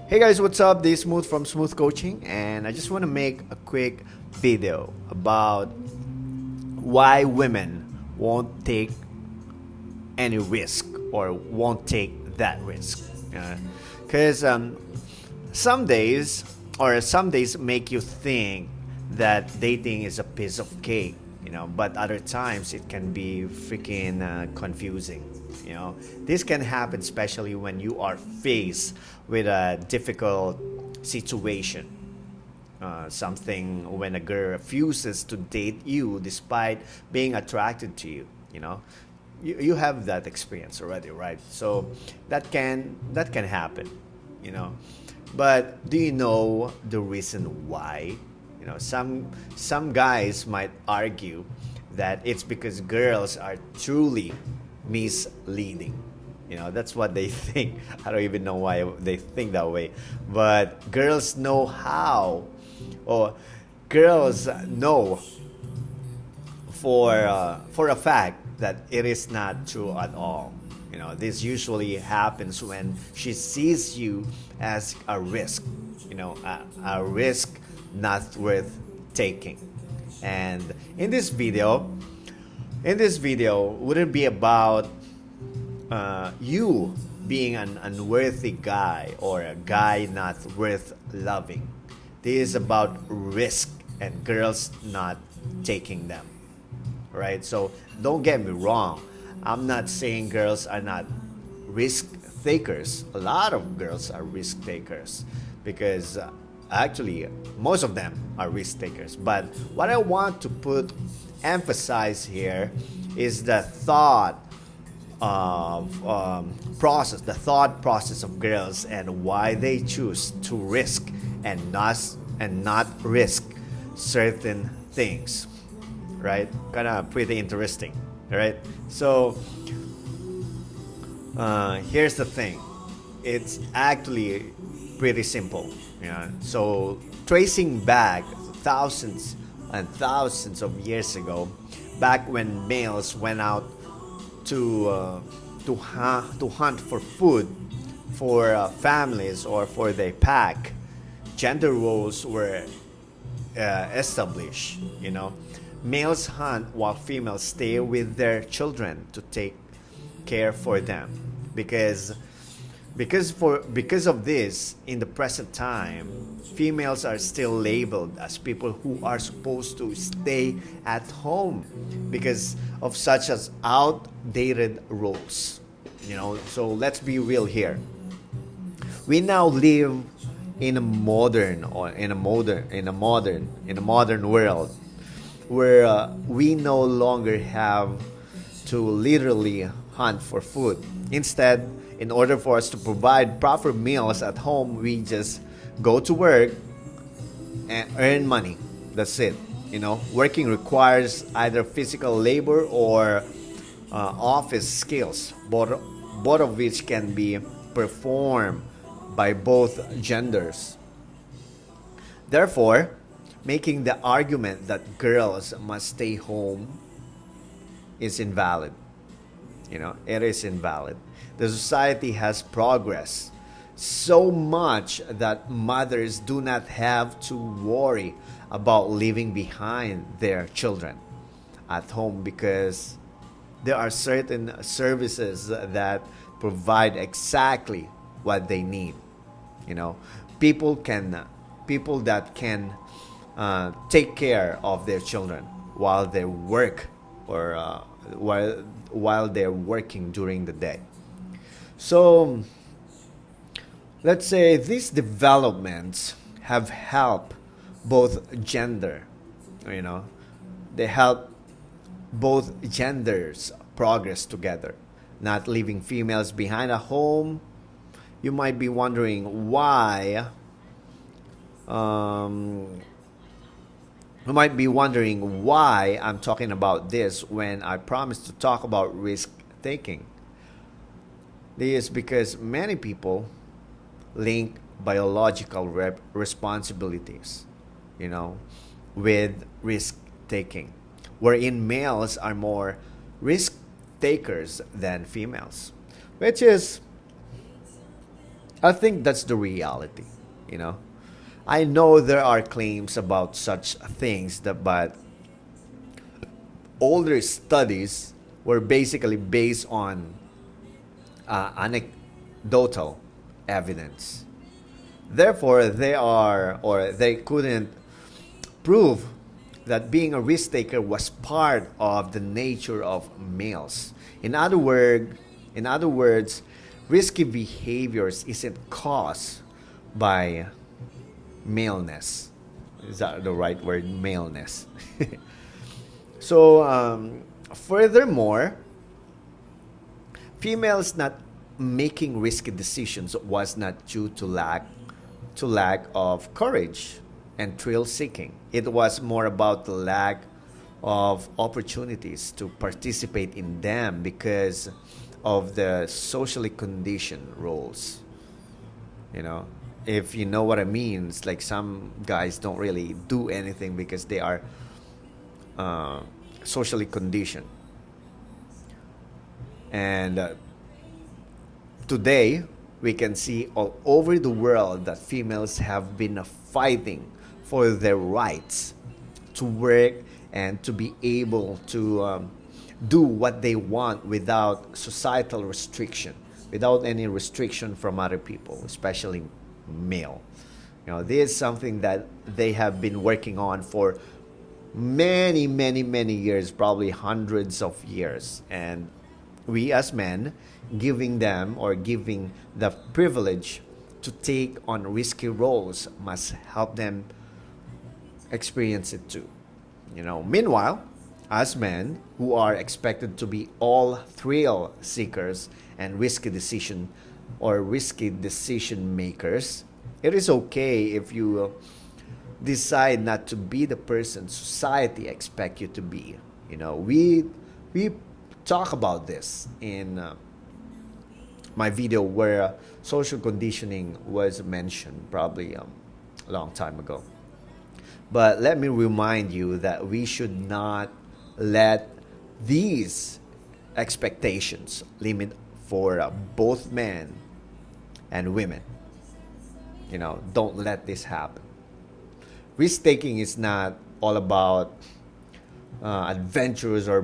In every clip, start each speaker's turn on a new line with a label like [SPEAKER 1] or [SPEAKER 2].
[SPEAKER 1] Hey guys, what's up? This is Smooth from Smooth Coaching, and I just want to make a quick video about why women won't take any risk or won't take that risk. Because some days make you think that dating is a piece of cake, but other times it can be freaking confusing. This can happen especially when you are faced with a difficult situation. Something when a girl refuses to date you despite being attracted to you. You have that experience already, right? So that can happen. You know, but do you know the reason why? Some guys might argue that it's because girls are truly misleading. That's what they think. I don't even know why they think that way. But girls know how, or girls know for a fact that it is not true at all. This usually happens when she sees you as a risk, a risk not worth taking. And in this video wouldn't be about you being an unworthy guy or a guy not worth loving. This is about risk and girls not taking them, right? So don't get me wrong. I'm not saying girls are not risk takers. A lot of girls are risk takers because actually most of them are risk takers. But what I want to emphasize here is the thought process of girls and why they choose to risk and not risk certain things, right? Kind of pretty interesting, right? So here's the thing. It's actually pretty simple. So tracing back thousands and thousands of years ago, back when males went out to hunt for food for families or for their pack, gender roles were established. Males hunt while females stay with their children to take care for them, because of this, in the present time, females are still labeled as people who are supposed to stay at home because of such as outdated roles. So let's be real here. We now live in a modern world where we no longer have to literally hunt for food. Instead, in order for us to provide proper meals at home, we just go to work and earn money. That's it. Working requires either physical labor or office skills, both of which can be performed by both genders. Therefore, making the argument that girls must stay home is invalid. It is invalid. The society has progressed so much that mothers do not have to worry about leaving behind their children at home because there are certain services that provide exactly what they need. People that can take care of their children while they work or while they're working during the day. So let's say these developments have helped both gender. They help both genders progress together, not leaving females behind at home. You might be wondering why. You might be wondering why I'm talking about this when I promised to talk about risk taking. This is because many people link biological responsibilities, with risk taking, wherein males are more risk takers than females, which is I think that's the reality, you know. I know there are claims about such things that, but older studies were basically based on anecdotal evidence. Therefore, they couldn't prove that being a risk taker was part of the nature of males. In other words, risky behaviors isn't caused by maleness. Is that the right word? Maleness. So, furthermore, females not making risky decisions was not due to lack of courage and thrill seeking. It was more about the lack of opportunities to participate in them because of the socially conditioned roles. You know, if you know what I mean, it's like some guys don't really do anything because they are uh, socially conditioned. And today, we can see all over the world that females have been fighting for their rights to work and to be able to do what they want without societal restriction, without any restriction from other people, especially male. You know, this is something that they have been working on for many, many, many years, probably hundreds of years. And we as men, giving the privilege to take on risky roles must help them experience it too. You know, meanwhile, as men who are expected to be all thrill seekers and risky decision makers, it is okay if you decide not to be the person society expect you to be. You know, we talk about this in my video where social conditioning was mentioned probably a long time ago. But let me remind you that we should not let these expectations limit for both men and women. You know, don't let this happen. Risk taking is not all about adventures or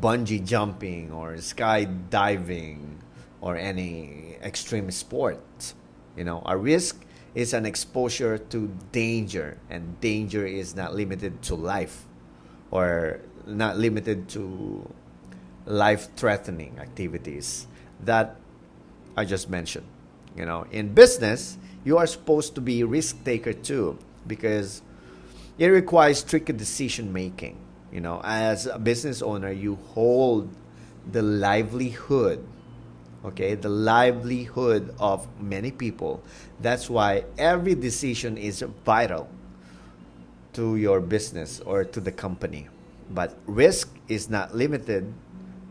[SPEAKER 1] bungee jumping or skydiving or any extreme sports. You know, a risk is an exposure to danger, and danger is not limited to life or not limited to life threatening activities that I just mentioned. You know, in business, you are supposed to be risk taker too because it requires tricky decision making. You know, as a business owner, you hold the livelihood, okay, the livelihood of many people. That's why every decision is vital to your business or to the company. But risk is not limited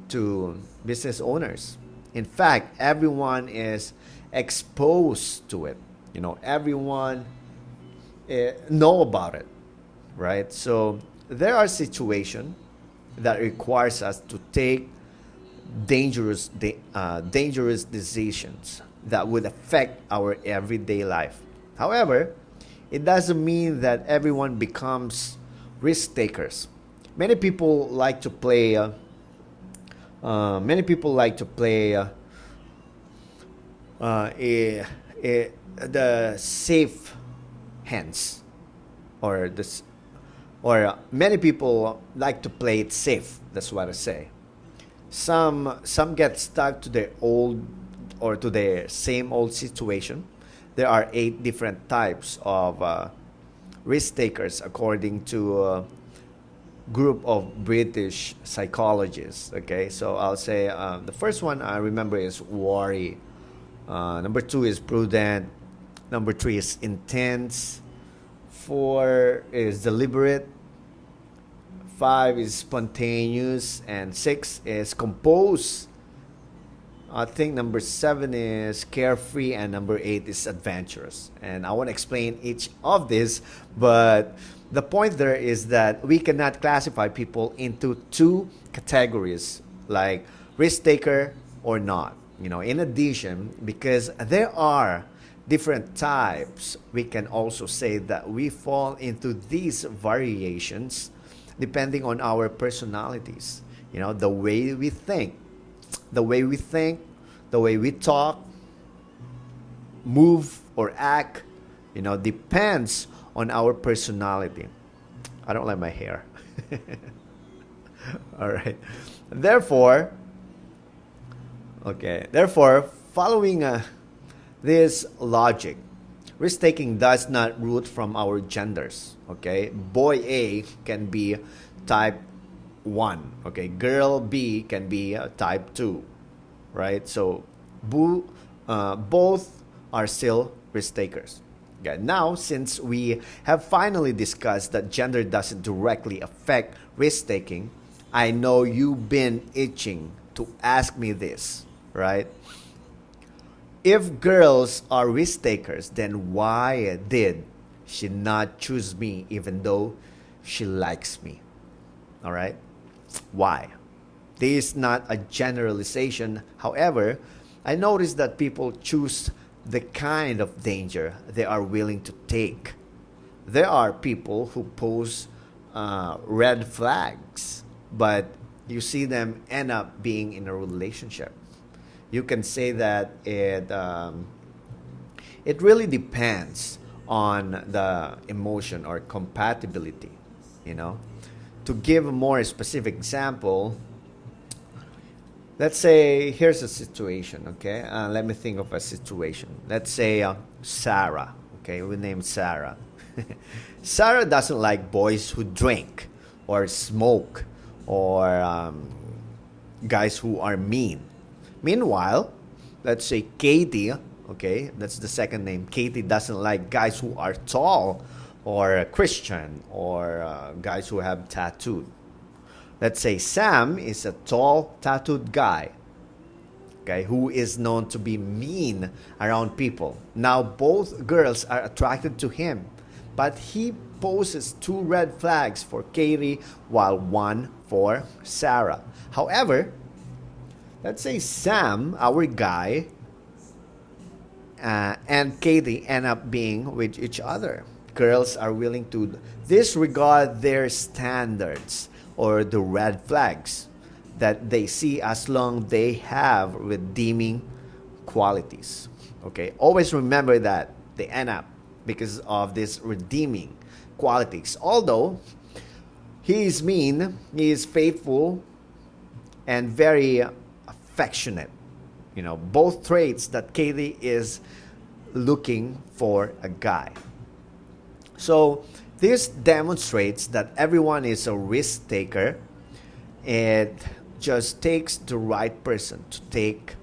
[SPEAKER 1] to business owners. In fact, everyone is exposed to it. You know, everyone know about it, right? So there are situations that requires us to take dangerous decisions that would affect our everyday life. However, it doesn't mean that everyone becomes risk takers. Many people like to play. Many people like to play the safe hands, or this, or many people like to play it safe. That's what I say. Some get stuck to their old or to their same old situation. There are 8 different types of risk takers according to a group of British psychologists. Okay, so I'll say the first one I remember is worry. Number 2 is prudent. Number 3 is intense. 4 is deliberate. 5 is spontaneous, and 6 is composed. I think number 7 is carefree, and number 8 is adventurous. And I want to explain each of this, but the point there is that we cannot classify people into 2 categories, like risk taker or not. You know, in addition, because there are different types, we can also say that we fall into these variations depending on our personalities. You know, the way we think, the way we think, the way we talk, move, or act, you know, depends on our personality. I don't like my hair. All right. Therefore, following this logic, risk taking does not root from our genders. Okay, boy A can be type 1. Okay, girl B can be type 2. Right? So, both are still risk takers. Okay, now, since we have finally discussed that gender doesn't directly affect risk taking, I know you've been itching to ask me this, right? If girls are risk takers, then why did she not choose me even though she likes me? All right? Why? This is not a generalization. However, I noticed that people choose the kind of danger they are willing to take. There are people who pose red flags, but you see them end up being in a relationship. You can say that it really depends on the emotion or compatibility. You know, to give a more specific example, let's say here's a situation. Okay, let me think of a situation. Let's say Sarah. Okay, we named Sarah. Sarah doesn't like boys who drink or smoke or guys who are mean. Meanwhile, let's say Katie, okay, that's the second name. Katie doesn't like guys who are tall or Christian or guys who have tattooed. Let's say Sam is a tall, tattooed guy, okay, who is known to be mean around people. Now, both girls are attracted to him, but he poses 2 red flags for Katie while 1 for Sarah. However, let's say Sam, our guy, and Katie end up being with each other. Girls are willing to disregard their standards or the red flags that they see as long they have redeeming qualities. Okay, always remember that they end up because of these redeeming qualities. Although he is mean, he is faithful, and very affectionate. You know, both traits that Katie is looking for a guy. So this demonstrates that everyone is a risk taker. It just takes the right person to take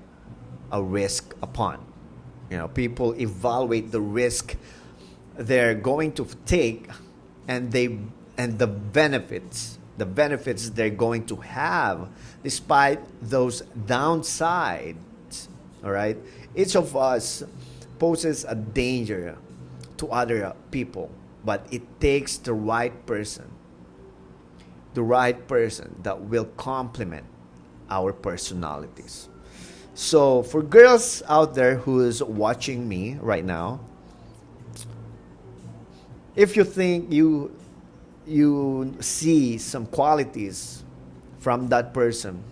[SPEAKER 1] a risk upon. You know, people evaluate the risk they're going to take and the benefits they're going to have despite those downsides. All right, each of us poses a danger to other people, but it takes the right person that will complement our personalities. So for girls out there who is watching me right now, if you think you see some qualities from that person,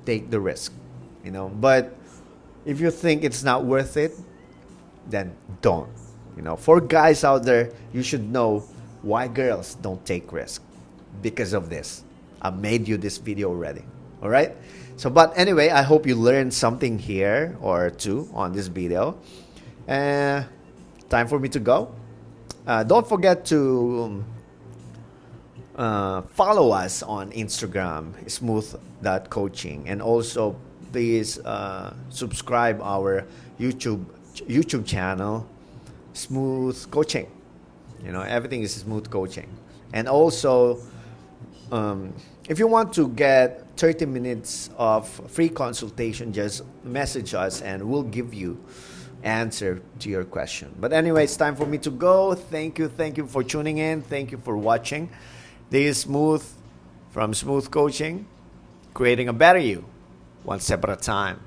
[SPEAKER 1] take the risk, you know. But if you think it's not worth it, then don't. You know, for guys out there, you should know why girls don't take risk. Because of this, I made you this video already. All right. So, but anyway, I hope you learned something here or two on this video. Time for me to go. Don't forget to follow us on Instagram, smooth.coaching, and also please subscribe our YouTube channel, Smooth Coaching. You know, everything is Smooth Coaching. And also, if you want to get 30 minutes of free consultation, just message us and we'll give you answer to your question. But anyway, it's time for me to go. Thank you for tuning in. Thank you for watching. This is Smooth from Smooth Coaching, creating a better you, one step at a time.